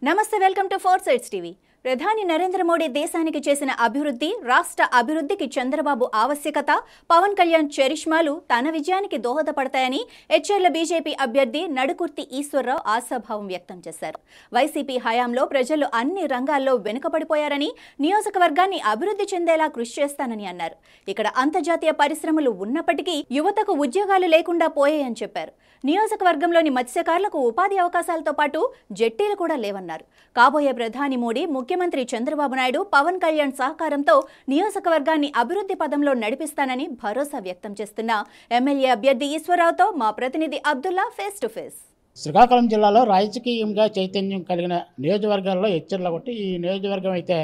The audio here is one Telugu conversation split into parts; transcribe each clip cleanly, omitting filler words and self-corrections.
నమస్తే, welcome to four sides TV. ప్రధాని నరేంద్ర మోడీ దేశానికి చేసిన అభివృద్ధి, రాష్ట్ర అభివృద్ధికి చంద్రబాబు ఆవశ్యకత, పవన్ కళ్యాణ్ చరిష్మాలు తన విజయానికి దోహదపడతాయని ఎచ్చెర్ల బీజేపీ అభ్యర్థి నడుకుర్తి ఈశ్వర్రావు ఆశాభావం వ్యక్తం చేశారు. వైసీపీ హయాంలో ప్రజలు అన్ని రంగాల్లో వెనుకబడిపోయారని, నియోజకవర్గాన్ని అభివృద్ధి చెందేలా కృషి చేస్తానని అన్నారు. ఇక్కడ అంతర్జాతీయ పరిశ్రమలు ఉన్నప్పటికీ యువతకు ఉద్యోగాలు లేకుండా పోయాయని చెప్పారు. నియోజకవర్గంలోని మత్స్యకారులకు ఉపాధి అవకాశాలతో పాటు జెట్టీలు కూడా లేవన్నారు. కాబోయే ప్రధాని మోడీ, ముఖ్యమంత్రి చంద్రబాబు నాయుడు, పవన్ కళ్యాణ్ సహకారంతో నియోజకవర్గాన్ని అభివృద్ధి పదంలో నడిపిస్తానని భరోసా వ్యక్తం చేస్తున్న ఎమ్మెల్యే అభ్యర్థి ఈశ్వరరావుతో మా ప్రతినిధి Abdullah face to face. Srikakulam జిల్లాలో రాజకీయంగా చైతన్యం కలిగిన నియోజకవర్గాల్లో ఎచ్చెర్ల ఒకటి. ఈ నియోజకవర్గం అయితే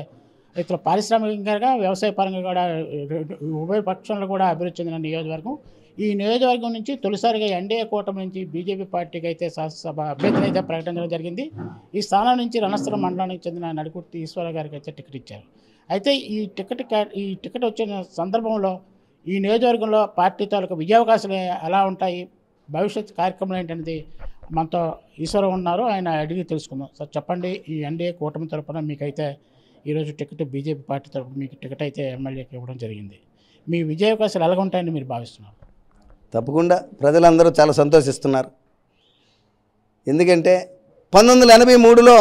ఇతర పారిశ్రామికంగా, వ్యవసాయ పరంగా కూడా ఉభయ పక్షంలో కూడా అభివృద్ధి చెందిన నియోజకవర్గం. ఈ నియోజకవర్గం నుంచి తొలిసారిగా ఎన్డీఏ కూటమి నుంచి బీజేపీ పార్టీకి అయితే శాసనసభ అభ్యర్థిని అయితే ప్రకటించడం జరిగింది. ఈ స్థానం నుంచి రణస్థలం మండలానికి చెందిన నడుకుర్తి ఈశ్వరరావు గారికి అయితే టికెట్ ఇచ్చారు. అయితే ఈ టికెట్ వచ్చిన సందర్భంలో ఈ నియోజకవర్గంలో పార్టీ తాలూకు విజయావకాశాలు ఎలా ఉంటాయి, భవిష్యత్ కార్యక్రమాలు ఏంటనేది మనతో ఈశ్వరరావు ఉన్నారు, ఆయన అడిగి తెలుసుకుందాం. సార్ చెప్పండి, ఈ ఎన్డీఏ కూటమి తరఫున మీకైతే ఈరోజు టికెట్, బీజేపీ పార్టీ తరఫున మీకు టికెట్ అయితే ఎమ్మెల్యేకి ఇవ్వడం జరిగింది. మీ విజయావకాశాలు ఎలాగ ఉంటాయని మీరు భావిస్తున్నారు? తప్పకుండా ప్రజలందరూ చాలా సంతోషిస్తున్నారు. ఎందుకంటే 1983లో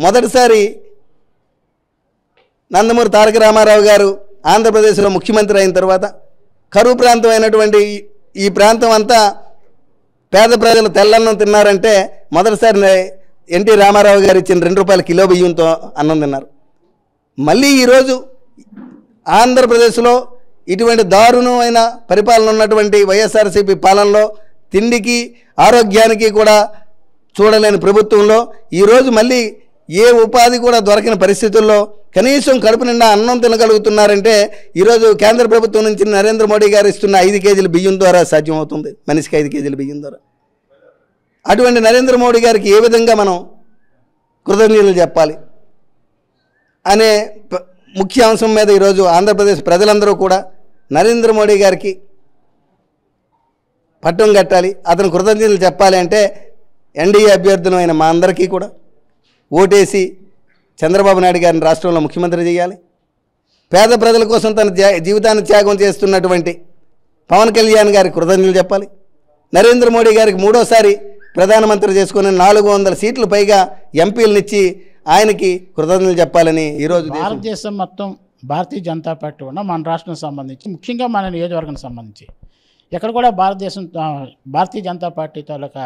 మొదటిసారి నందమూరి తారక రామారావు గారు ఆంధ్రప్రదేశ్లో ముఖ్యమంత్రి అయిన తర్వాత కరువు ప్రాంతం అయినటువంటి ఈ ప్రాంతం అంతా పేద ప్రజలు తెల్లన్నం తిన్నారంటే మొదటిసారి ఎన్టీ రామారావు గారు ఇచ్చిన 2 రూపాయల కిలో బియ్యంతో అన్నం తిన్నారు. మళ్ళీ ఈరోజు ఆంధ్రప్రదేశ్లో ఇటువంటి దారుణమైన పరిపాలన ఉన్నటువంటి వైఎస్ఆర్సీపీ పాలనలో తిండికి, ఆరోగ్యానికి కూడా చూడలేని ప్రభుత్వంలో ఈరోజు మళ్ళీ ఏ ఉపాధి కూడా దొరకని పరిస్థితుల్లో కనీసం కడుపు నిండా అన్నం తినగలుగుతున్నారంటే ఈరోజు కేంద్ర ప్రభుత్వం నుంచి నరేంద్ర మోడీ గారు ఇస్తున్న 5 కేజీల బియ్యం ద్వారా సాధ్యమవుతుంది. మనిషికి 5 కేజీల బియ్యం ద్వారా. అటువంటి నరేంద్ర మోడీ గారికి ఏ విధంగా మనం కృతజ్ఞతలు చెప్పాలి అనే ముఖ్య అంశం మీద ఈరోజు ఆంధ్రప్రదేశ్ ప్రజలందరూ కూడా నరేంద్ర మోడీ గారికి పట్టం కట్టాలి, అతను కృతజ్ఞతలు చెప్పాలి అంటే ఎన్డీఏ అభ్యర్థులైన మా అందరికీ కూడా ఓటేసి చంద్రబాబు నాయుడు గారిని రాష్ట్రంలో ముఖ్యమంత్రి చేయాలి. పేద ప్రజల కోసం తన జీవితాన్ని త్యాగం చేస్తున్నటువంటి పవన్ కళ్యాణ్ గారికి కృతజ్ఞతలు చెప్పాలి. నరేంద్ర మోడీ గారికి 3వసారి ప్రధానమంత్రి చేసుకుని 400 సీట్లు పైగా ఎంపీలనిచ్చి ఆయనకి కృతజ్ఞతలు చెప్పాలని ఈరోజు భారతదేశం మొత్తం భారతీయ జనతా పార్టీ ఉన్న మన రాష్ట్రానికి సంబంధించి, ముఖ్యంగా మన నియోజకవర్గానికి సంబంధించి ఎక్కడ కూడా భారతీయ జనతా పార్టీ తాలూకా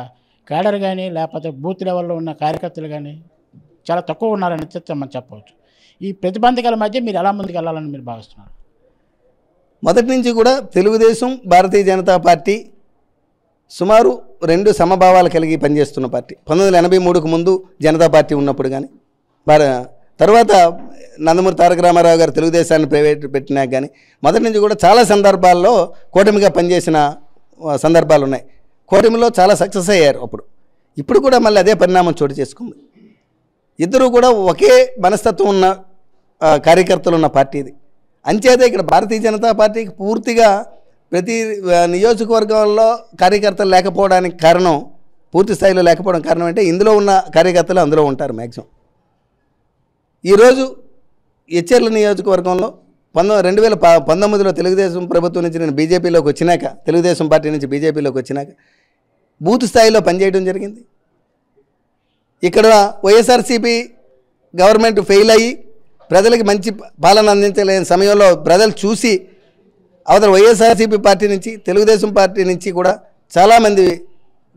కేడర్ కానీ, లేకపోతే బూత్ లెవెల్లో ఉన్న కార్యకర్తలు కానీ చాలా తక్కువ ఉన్నారని మనం చెప్పవచ్చు. ఈ ప్రతిబంధకాల మధ్య మీరు ఎలా ముందుకు వెళ్ళాలని మీరు భావిస్తున్నారు? మొదటి నుంచి కూడా తెలుగుదేశం, భారతీయ జనతా పార్టీ సుమారు 2 సమభావాలు కలిగి పనిచేస్తున్న పార్టీ. 1983కు ముందు జనతా పార్టీ ఉన్నప్పుడు కానీ, తర్వాత నందమూరి తారక రామారావు గారు తెలుగుదేశాన్ని ప్రైవేట్ పెట్టినాక కానీ మొదటి నుంచి కూడా చాలా సందర్భాల్లో కూటమిగా పనిచేసిన సందర్భాలు ఉన్నాయి. కూటమిలో చాలా సక్సెస్ అయ్యారు. ఇప్పుడు కూడా మళ్ళీ అదే పరిణామం చోటు చేసుకుంది. ఇద్దరు కూడా ఒకే మనస్తత్వం ఉన్న కార్యకర్తలు ఉన్న పార్టీ ఇది. అంచేత ఇక్కడ భారతీయ జనతా పార్టీకి పూర్తిగా ప్రతి నియోజకవర్గంలో కార్యకర్తలు లేకపోవడానికి కారణం, పూర్తి స్థాయిలో లేకపోవడం కారణం అంటే ఇందులో ఉన్న కార్యకర్తలు అందులో ఉంటారు మ్యాక్సిమం. ఈరోజు ఎచ్చెర్ల నియోజకవర్గంలో 2019లో తెలుగుదేశం ప్రభుత్వం నుంచి నేను బీజేపీలోకి వచ్చినాక, తెలుగుదేశం పార్టీ నుంచి బీజేపీలోకి వచ్చినాక బూత్ స్థాయిలో పనిచేయడం జరిగింది. ఇక్కడ వైఎస్ఆర్సీపీ గవర్నమెంట్ ఫెయిల్ అయ్యి ప్రజలకి మంచి పాలన అందించలేని సమయంలో ప్రజలు చూసి అవతల వైఎస్ఆర్సీపీ పార్టీ నుంచి, తెలుగుదేశం పార్టీ నుంచి కూడా చాలామంది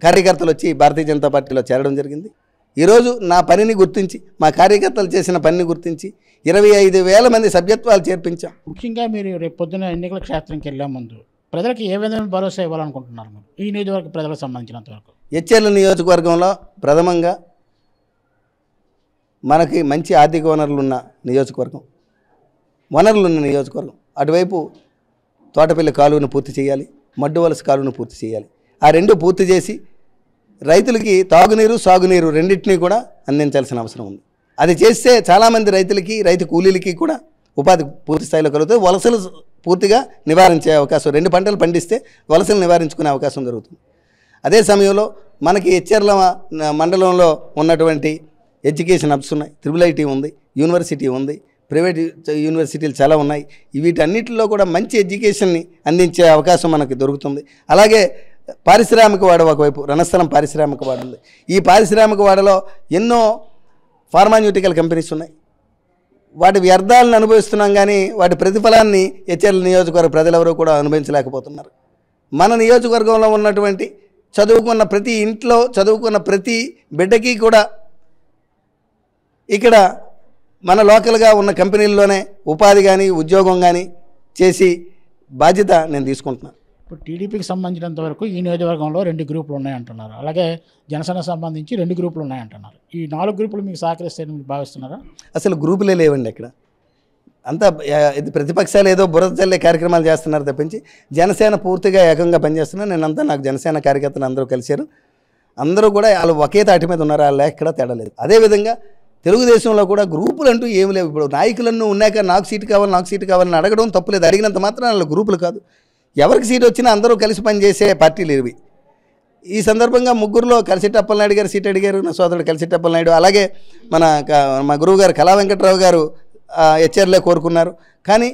కార్యకర్తలు వచ్చి భారతీయ జనతా పార్టీలో చేరడం జరిగింది. ఈరోజు నా పనిని గుర్తించి, మా కార్యకర్తలు చేసిన పనిని గుర్తించి 25,000 మంది సభ్యత్వాలు చేర్పించాం. ముఖ్యంగా మీరు రేపు పొద్దున ఎన్నికల క్షేత్రంకి వెళ్ళే ముందు ప్రజలకు ఏ విధమైన భరోసా ఇవ్వాలనుకుంటున్నారు మీరు ఈ నియోజకవర్గ ప్రజలకు సంబంధించినంత వరకు? ఎచ్చెర్ల నియోజకవర్గంలో ప్రథమంగా మనకి మంచి ఆర్థిక వనరులు ఉన్న నియోజకవర్గం, అటువైపు తోటపల్లి కాలువను పూర్తి చేయాలి, మడ్డువలస కాలువను పూర్తి చేయాలి. ఆ 2 పూర్తి చేసి రైతులకి తాగునీరు, సాగునీరు రెండింటినీ కూడా అందించాల్సిన అవసరం ఉంది. అది చేస్తే చాలామంది రైతులకి, రైతు కూలీలకి కూడా ఉపాధి పూర్తి స్థాయిలో కలుగుతుంది. వలసలు పూర్తిగా నివారించే అవకాశం, 2 పంటలు పండిస్తే వలసలు నివారించుకునే అవకాశం జరుగుతుంది. అదే సమయంలో మనకి ఎచ్చెర్ల మండలంలో ఉన్నటువంటి ఎడ్యుకేషన్ హబ్స్ ఉన్నాయి, ట్రిపుల్ ఐటీ ఉంది, యూనివర్సిటీ ఉంది, ప్రైవేట్ యూనివర్సిటీలు చాలా ఉన్నాయి. వీటన్నిటిలో కూడా మంచి ఎడ్యుకేషన్ని అందించే అవకాశం మనకు దొరుకుతుంది. అలాగే పారిశ్రామిక వాడ ఒకవైపు రణస్థలం పారిశ్రామిక వాడ ఉంది. ఈ పారిశ్రామిక వాడలో ఎన్నో ఫార్మాన్యూటికల్ కంపెనీస్ ఉన్నాయి. వాటి వ్యర్థాలను అనుభవిస్తున్నాం కానీ వాటి ప్రతిఫలాన్ని హెచ్ఎల్ నియోజకవర్గ ప్రజలెవరూ కూడా అనుభవించలేకపోతున్నారు. మన నియోజకవర్గంలో ఉన్నటువంటి చదువుకున్న ప్రతి ఇంట్లో చదువుకున్న ప్రతి బిడ్డకి కూడా ఇక్కడ మన లోకల్గా ఉన్న కంపెనీల్లోనే ఉపాధి కానీ ఉద్యోగం కానీ చేసి బాధ్యత నేను తీసుకుంటున్నాను. ఇప్పుడు టీడీపీకి సంబంధించినంత వరకు ఈ నియోజకవర్గంలో 2 గ్రూపులు ఉన్నాయంటున్నారు. అలాగే జనసేనకు సంబంధించి 2 గ్రూపులు ఉన్నాయంటున్నారు. ఈ 4 గ్రూపులు మీకు సహకరిస్తాయని మీరు భావిస్తున్నారా? అసలు గ్రూపులే లేవండి అక్కడ. అంతా ఇది ప్రతిపక్షాలు ఏదో బురద చల్లే కార్యక్రమాలు చేస్తున్నారు తప్పించి జనసేన పూర్తిగా ఏకంగా పనిచేస్తున్నారు. నేనంతా నాకు జనసేన కార్యకర్తలు అందరూ కలిశారు. అందరూ కూడా వాళ్ళు ఒకే తాటి మీద ఉన్నారు. వాళ్ళ ఎక్కడ తేడా లేదు. అదేవిధంగా తెలుగుదేశంలో కూడా గ్రూపులు అంటూ ఏమి లేవు. ఇప్పుడు నాయకులను ఉన్నాక నాకు సీటు కావాలని అడగడం తప్పులేదు. అడిగినంత మాత్రం వాళ్ళ గ్రూపులు కాదు. ఎవరికి సీటు వచ్చినా అందరూ కలిసి పనిచేసే పార్టీలు ఇవి. ఈ సందర్భంగా ముగ్గురులో కలిసిట్టి అప్పలనాయుడు గారు సీట్ అడిగారు, నా సోదరుడు కలిసిట్టి అప్పలనాయుడు. అలాగే మా గురువు గారు కళా వెంకట్రావు గారు హెచ్ఆర్లే కోరుకున్నారు. కానీ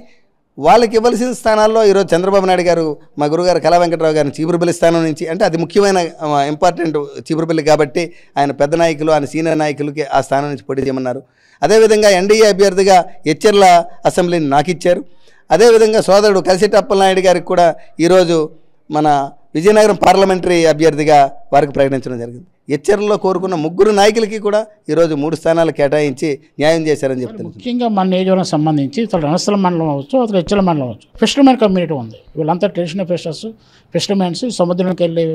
వాళ్ళకి ఇవ్వాల్సిన స్థానాల్లో ఈరోజు చంద్రబాబు నాయుడు గారు మా గురుగారు కళా వెంకట్రావు గారిని చీపురుపల్లి స్థానం నుంచి, అంటే అది ముఖ్యమైన ఇంపార్టెంట్ చీపురుపల్లి కాబట్టి ఆయన పెద్ద నాయకులు, ఆయన సీనియర్ నాయకులకి ఆ స్థానం నుంచి పోటీ చేయమన్నారు. అదేవిధంగా ఎన్డీఏ అభ్యర్థిగా హెచ్ఆర్ల అసెంబ్లీని నాకు ఇచ్చారు. అదేవిధంగా సోదరుడు కలిసిట్టి అప్పలనాయుడు గారికి కూడా ఈరోజు మన విజయనగరం పార్లమెంటరీ అభ్యర్థిగా వారికి ప్రకటించడం జరిగింది. హెచ్ఆర్లో కోరుకున్న 3 నాయకులకి కూడా ఈరోజు 3 స్థానాలు కేటాయించి న్యాయం చేశారని చెప్తున్నారు. ముఖ్యంగా మన నియోజకవర్గం సంబంధించి అసలు రణస్థలం మండలం అవ్వచ్చు, అసలు హెచ్ఎల్ మండలం అవ్వచ్చు, ఫిషర్మెన్ కమ్యూనిటీ ఉంది. వీళ్ళంతా ట్రెడిషనల్ ఫిషర్మెన్స్ సముద్రంకి వెళ్ళి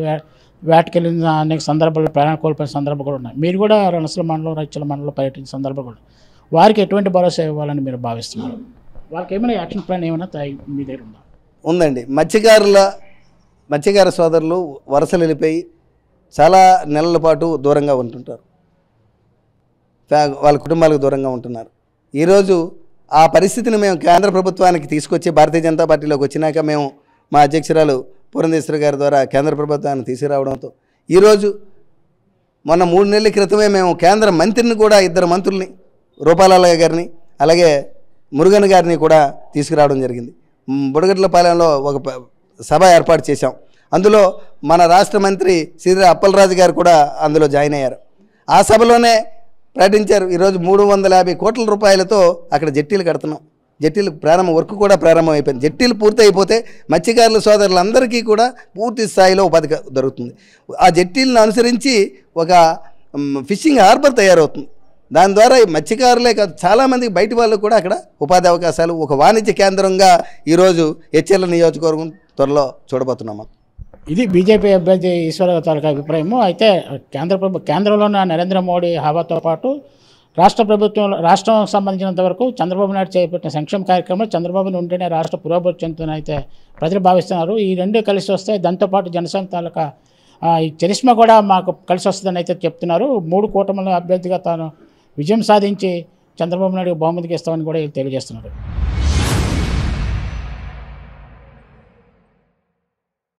వేటకెళ్ళిన అనేక సందర్భాల్లో ప్రాణాలు కోల్పోయిన సందర్భాలు కూడా ఉన్నాయి. మీరు కూడా రణస్థలం మండలం హెచ్ఎల్ మండలంలో పర్యటించిన సందర్భాలు కూడా వారికి ఎటువంటి భరోసా ఇవ్వాలని మీరు భావిస్తున్నారు? వాళ్ళకి ఏమైనా యాక్షన్ ప్లాన్ ఏమైనా మీ దగ్గర ఉందా? ఉందండి. మత్స్యకార సోదరులు వలసలు వెళ్ళిపోయి చాలా నెలల పాటు దూరంగా ఉంటుంటారు. వాళ్ళ కుటుంబాలకు దూరంగా ఉంటున్నారు. ఈరోజు ఆ పరిస్థితిని మేము కేంద్ర ప్రభుత్వానికి తీసుకొచ్చి భారతీయ జనతా పార్టీలోకి వచ్చినాక మేము మా అధ్యక్షురాలు పురంధేశ్వరి గారి ద్వారా కేంద్ర ప్రభుత్వాన్ని తీసుకురావడంతో ఈరోజు మొన్న 3 నెలల క్రితమే మేము కేంద్ర మంత్రిని కూడా 2 మంత్రుల్ని రూపాలాల గారిని అలాగే మురుగన్ గారిని కూడా తీసుకురావడం జరిగింది. బుడగట్లపాలెంలో ఒక సభ ఏర్పాటు చేశాం. అందులో మన రాష్ట్ర మంత్రి శ్రీ అప్పలరాజు గారు కూడా అందులో జాయిన్ అయ్యారు. ఆ సభలోనే ప్రకటించారు, ఈరోజు 350 కోట్ల రూపాయలతో అక్కడ జట్టీలు కడుతున్నాం. జట్టీలు వర్క్ కూడా ప్రారంభం అయిపోయింది. జట్టీలు పూర్తి అయిపోతే మత్స్యకారుల సోదరులందరికీ కూడా పూర్తి స్థాయిలో ఉపాధి దొరుకుతుంది. ఆ జట్టీలను అనుసరించి ఒక ఫిషింగ్ హార్బర్ తయారవుతుంది. దాని ద్వారా మత్స్యకారులే కాదు చాలామంది బయట వాళ్ళు కూడా అక్కడ ఉపాధి అవకాశాలు, ఒక వాణిజ్య కేంద్రంగా ఈరోజు హెచ్ఎల్ నియోజకవర్గం త్వరలో చూడబోతున్నాము. ఇది బీజేపీ అభ్యర్థి ఈశ్వరరావు తాలూకా అభిప్రాయము. అయితే కేంద్రంలో ఉన్న నరేంద్ర మోడీ హవాతో పాటు రాష్ట్రం సంబంధించినంత వరకు చంద్రబాబు నాయుడు చేపట్టిన సంక్షేమ కార్యక్రమంలో చంద్రబాబు ఉంటేనే రాష్ట్ర పురోగతి చెందుతుందని అయితే ప్రజలు భావిస్తున్నారు. ఈ 2 కలిసి వస్తే దాంతోపాటు జనసేన తాలూకా ఈ చరిష్మా కూడా మాకు కలిసి వస్తుందని అయితే చెప్తున్నారు. 3 కూటముల అభ్యర్థిగా తాను విజయం సాధించి చంద్రబాబు నాయుడు బహుమతికి ఇస్తామని కూడా తెలియజేస్తున్నారు.